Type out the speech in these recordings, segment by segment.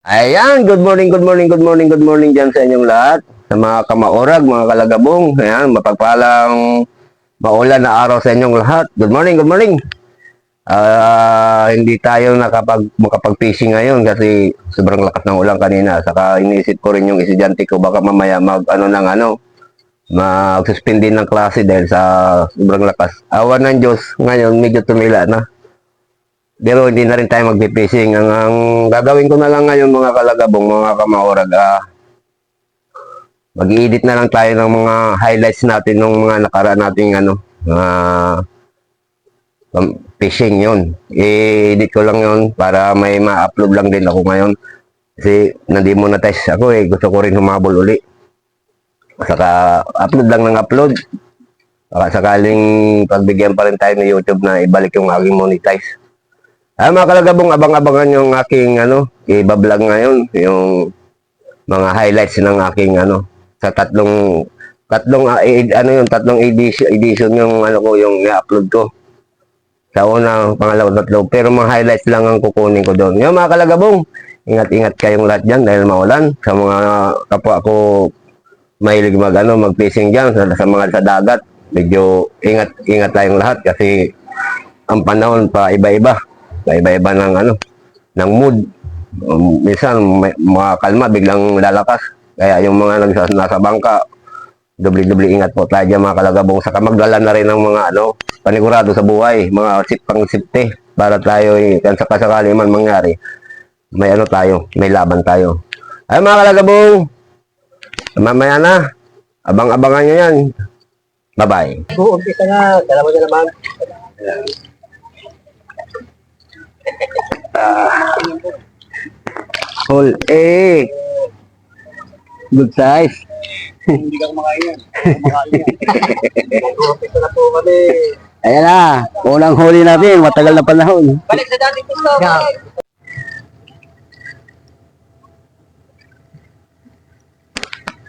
Ayan, good morning, good morning, good morning, good morning dyan sa inyong lahat. Sa mga kamaorag, mga kalagabong. Ayan, mapagpalang maulan na araw sa inyong lahat. Good morning, good morning. Hindi tayo makapag-fishing ngayon kasi sobrang lakas ng ulan kanina. Saka iniisip ko rin yung estudyante ko baka mamaya mag-suspend din ng klase dahil sa sobrang lakas. Awan ng Diyos, ngayon medyo tumila na. Pero hindi na rin tayo mag-fishing. Ang gagawin ko na lang ngayon mga kalagabong, mga kamaorag, mag-i-edit na lang tayo ng mga highlights natin ng mga nakaraan nating fishing yun. I-edit ko lang yun para may ma-upload lang din ako ngayon. Kasi nandi-monetize ako gusto ko rin humabol uli. Saka upload lang ng upload. Baka sakaling pagbigyan pa rin tayo ng YouTube na ibalik yung aking monetize. Mga kalagabong, abang-abangan yung aking i-vlog ngayon, yung mga highlights ng aking sa tatlong edition yung yung i-upload ko. Sa una, pangalawa, tatlo, pero mga highlights lang ang kukunin ko doon. Yung mga kalagabong, ingat-ingat kayong lahat diyan dahil maulan. Sa mga kapwa ko mahilig mag-fishing diyan sa mga sa dagat, medyo ingat tayong lahat kasi ang panahon pa iba-iba ng ng mood. Minsan makakalma, biglang lalakas. Kaya yung mga nasa bangka, doble-doble ingat po tayo dyan mga kalagabong. Saka magdala na rin ng mga panigurado sa buhay, mga pang-safety para tayo, kan sakasakali man mangyari, may tayo, may laban tayo. Ay mga kalagabong, mamaya na, abang-abangan nyo yan. Bye-bye. Umpisa na, salamat na naman. Full A. Good size. Hindi ka kumakain yan. Umpisa na po kami. Ayan na, unang huli natin, matagal na panahon. Balik sa dating gusto.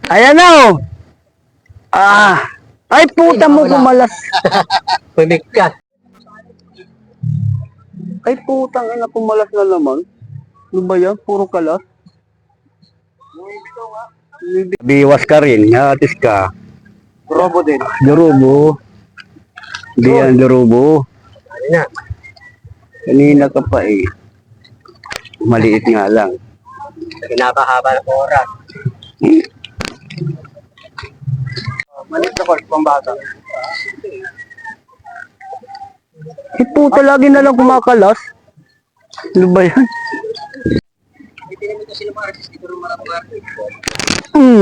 Ayan na oh. Ay puta mo kumalas. Pumigkat. Ay putang ina, kumalas na naman. Ano ba yan? Puro kalas. Biwas ka rin, hatis ka. Robo din. Durubo. Hindi yan durubo. Ano na? Kanina ka pa Maliit nga lang. Pinapahaba ng oras. Maliit na course pang bata. Puta, lagi na lang kumakalas. Ano ba yan? Hindi naman kasi ng mga artist, dito rin maraming artist.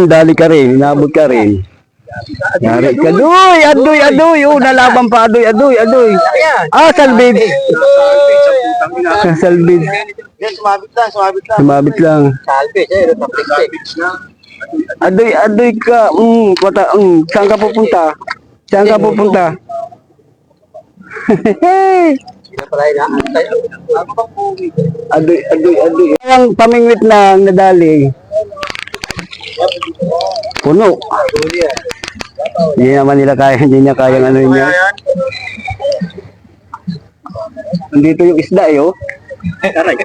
Dali ka rin, inabot ka rin. Yari ka, adoy, nalaban pa, adoy. Salbid. Salbid. Yan, sumabit lang. Sumabit lang. Salbit, tapos na. Adoy ka, saan ka pupunta? Adoy. Ang pamingwit na nadali. Puno. Hindi naman nila kaya, hindi niya kayang niya. Andito yung isda oh. Aray.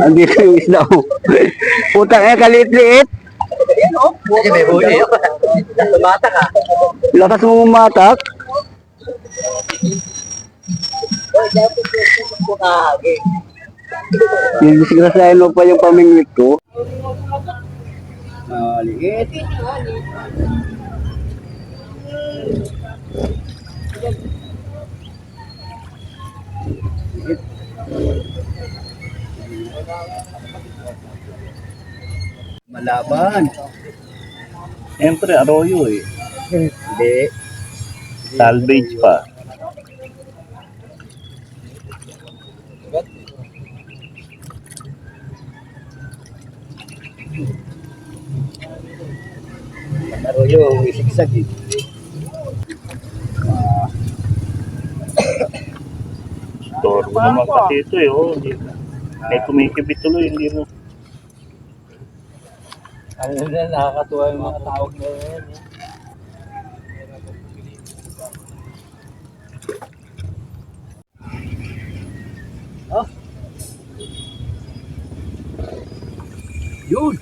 Andito yung isda oh. Putang kaliit-liit. Yan o. Kasi may huli. Tumata ka. Lakas mo umatak. Disgrasahin mo pa yung pamingwit ko. Liit. Malaban. Siyempre, arroyo Hindi. Salvage pa. Arroyo, isigsag Torbo naman kasi ito May kumikibit tuloy, hindi mo. Ano na, nakakatuwa yung mga tawag na yan. Yun.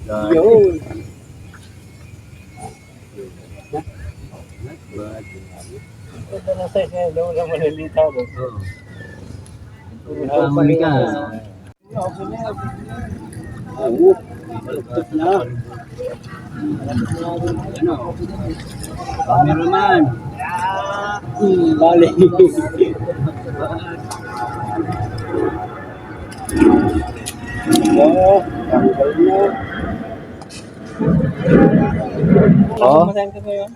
Yun. Ito na size niya, daw lang malilita ko. Kamali ka. Oo. Baluktot na. Ano? Cameraman. Balik. Oh,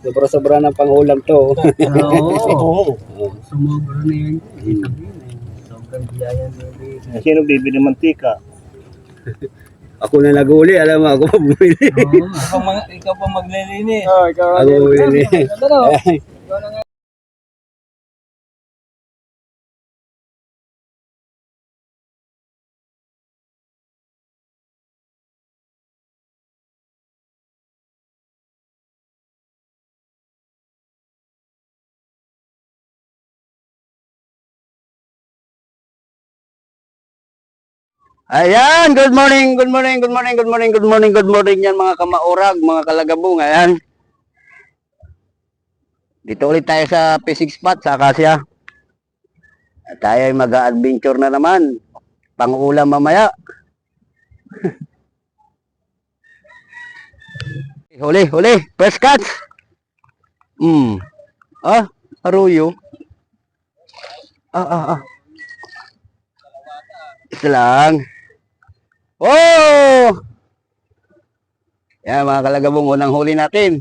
sobra-sobra ng pangulam to. Oo. Sumobra na yan. Sobrang biyaya na. Sino bibili mantika? Ako na nag-uli, alam mo, ako bumili. Ikaw pa maglilinis. Ako bumili. Ayan, good morning, good morning, good morning, good morning, good morning, good morning yan mga kamaurag, mga kalagabong, ayan. Dito ulit tayo sa P6 spot sa Acacia. At tayo ay mag-adventure na naman. Pang-ulam mamaya. Huli, huli, first catch. Aruyo. Isa lang. Oh! Yan mga kalagabong, unang huli natin.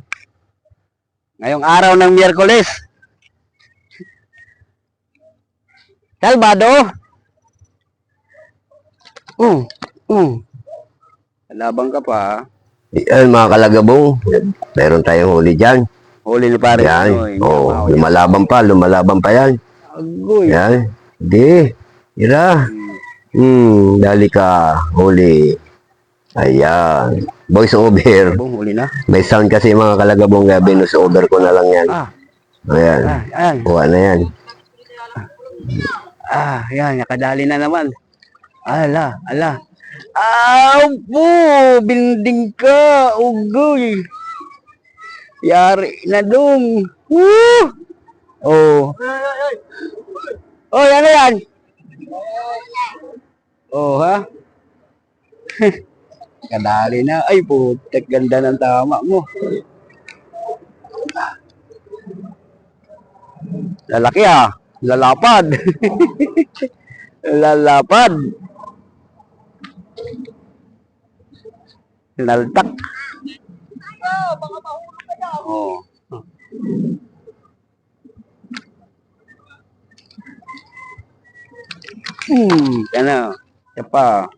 Ngayong araw ng Miyerkules. Salbado. Labang ka pa. Yan mga kalagabong, meron tayong huli dyan. Huli ni pare. Yan, lumalaban pa yan. Agoy. Yan, di, ira. Dali ka, huli. Ayan, voice over. Huli na. May sound kasi mga kalagabong, kaya binus over ko na lang yan. Ayan, Ayan. kuha na yan. Yan, nakadali na naman. Ala. Po, binding ka, ugoy. Yari na dong. Woo! Oh. Oh, yan. Oh, ha? Kadali na. Ay, putek, ganda ng tama mo. Lalaki lalapad. Lalapad. Naltak. Oh. Ano? Siya pa.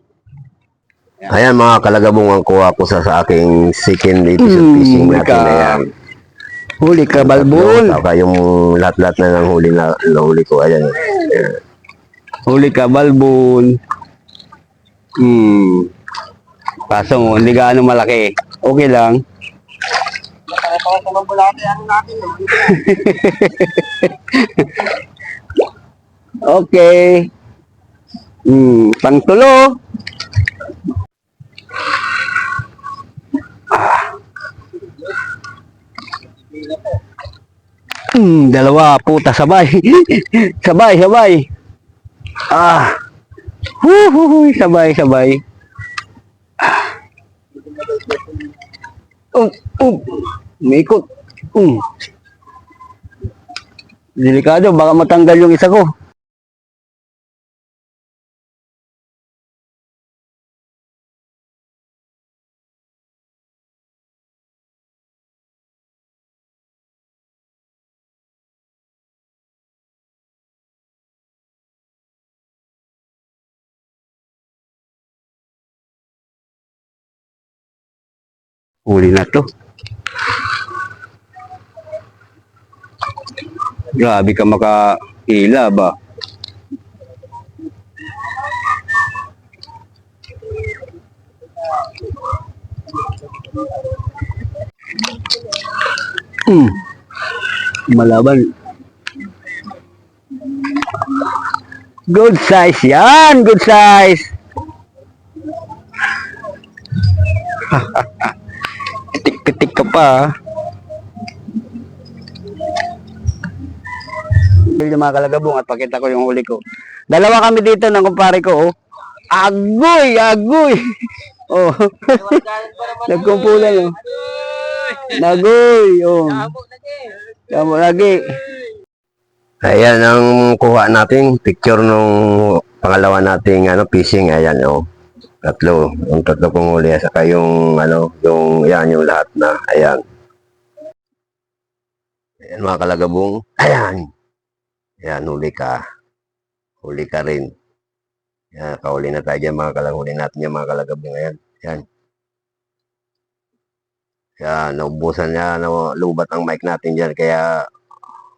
Ayan mga kalagabong, ang kuha ko sa aking second episode fishing natin na yan. Huli ka, balbon. Saka yung lahat-lahat na ng huli na huli ko. Ayan. Huli ka, balbon. Kaso hindi gaano malaki. Okay lang. Okay. Pangtulo. Dalawa, puta, sabay. sabay. Sabay. Umikot. Delikado, baka matanggal yung isa ko. Huli na to. Grabe ka makahila ba? Malaban. Good size yan. Good size. Pitik-pitik ka pa, ha? Yung mga kalagabong at pakita ko yung huli ko. Dalawa kami dito ng kumpare ko, oh. Agoy! Agoy! Oh. Nagkumpulan, oh. Nagoy! Oh. Tama lagi. Ayan ang kuha natin. Picture nung pangalawa nating fishing. Ayan, oh. Tatlo. Yung tatlo kong huli. Saka yung, yung lahat na. Ayan. Ayan mga kalagabong. Ayan. Ayan, huli ka. Huli ka rin. Ayan, kahuli na tayo dyan mga kalagabong. Huli natin yung mga kalagabong. Ayan. Ayan. Ayan, naubusan niya. Lubat ang mic natin dyan. Kaya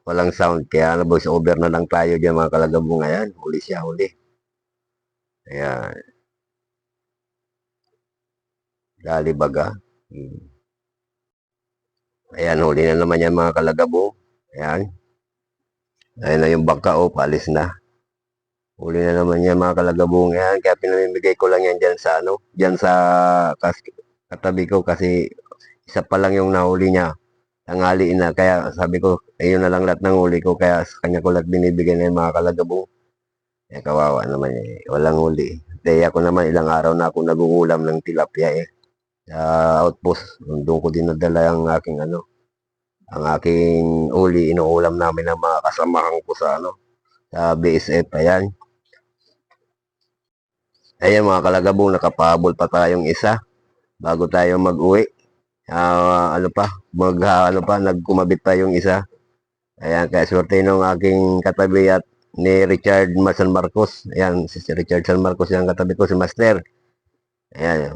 walang sound. Kaya voice over na lang tayo dyan mga kalagabong. Ayan, huli siya, huli. Ayan. Dali baga. Ayan, huli na naman yan mga kalagabong. Ayan. Ayan na yung bangka, oh, paalis na. Huli na naman yan mga kalagabong. Ayan, kaya pinamimigay ko lang yan dyan sa dyan sa katabi ko kasi isa pa lang yung nahuli niya. Tanghali na. Kaya sabi ko, ayun na lang lahat ng huli ko. Kaya sa kanya ko lahat binibigay na yung mga kalagabong. Eh, kawawa naman eh. Walang huli. Kaya ako naman ilang araw na ako nagugulam ng tilapia eh. Sa outpost, doon ko dinadala ang aking ang aking uli, inuulam namin ng mga kasamahan ko sa sa BSF. Ayan. Ayan mga kalagabong, nakapahabol pa tayong isa bago tayo mag-uwi. Nagkumabit pa yung isa. Ayan, kaya swerte nung aking katabi at ni Richard San Marcos. Ayan, si Richard San Marcos yung katabi ko, si Master. Ayan.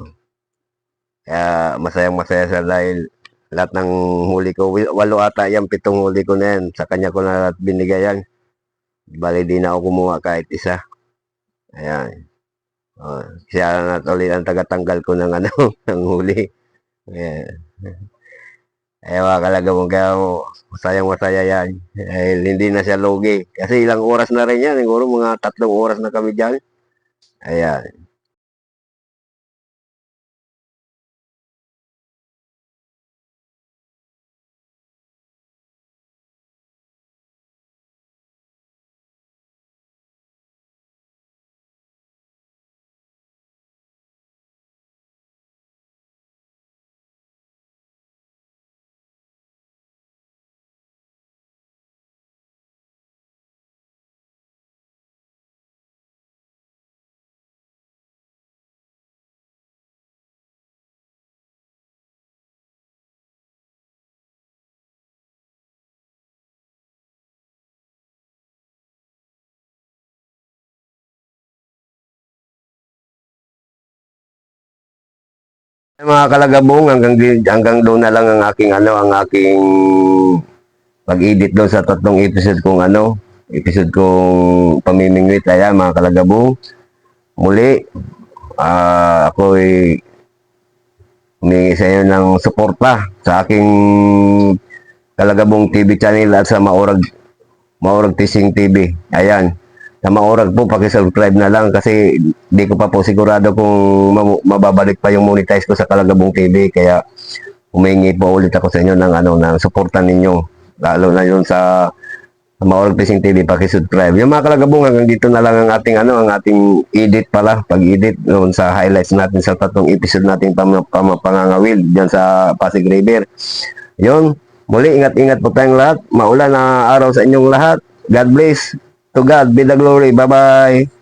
Kaya masayang-masaya siya dahil lahat ng huli ko, 8 ata yan, 7 huli ko na yan. Sa kanya ko na binigay yan. Bali di na ako kumuha kahit isa. Ayan. Siya na ulit ang tagatanggal ko ng ng huli. Ayan. Ayan mga kalagabong, kaya masayang-masaya yan. Dahil hindi na siya logi. Kasi ilang oras na rin yan. Siguro mga 3 oras na kami dyan. Ayan. Mga kalagabong, hanggang doon na lang ang aking pag-edit doon sa 3 episode kong episode kong pamimingwit. Ayan mga kalagabong, muli ako ay humingi sa inyo ng suporta sa aking Kalagabong TV channel at sa Maurag Fishing TV. Ayan, sa Maurag po, paki-subscribe na lang kasi di ko pa po sigurado kung mababalik pa yung monetize ko sa Kalagabong TV. Kaya humingi po ulit ako sa inyo ng ng suporta ninyo, lalo na yun sa Maurag Fishing TV, paki-subscribe. Yung mga Kalagabong, hanggang dito na lang ang ating edit pala, pag-edit noon sa highlights natin sa 3 episode natin pangangawil diyan sa Pasig River. Yun, muli ingat-ingat po tayong lahat. Maulan na araw sa inyong lahat. God bless. To God be the glory. Bye-bye.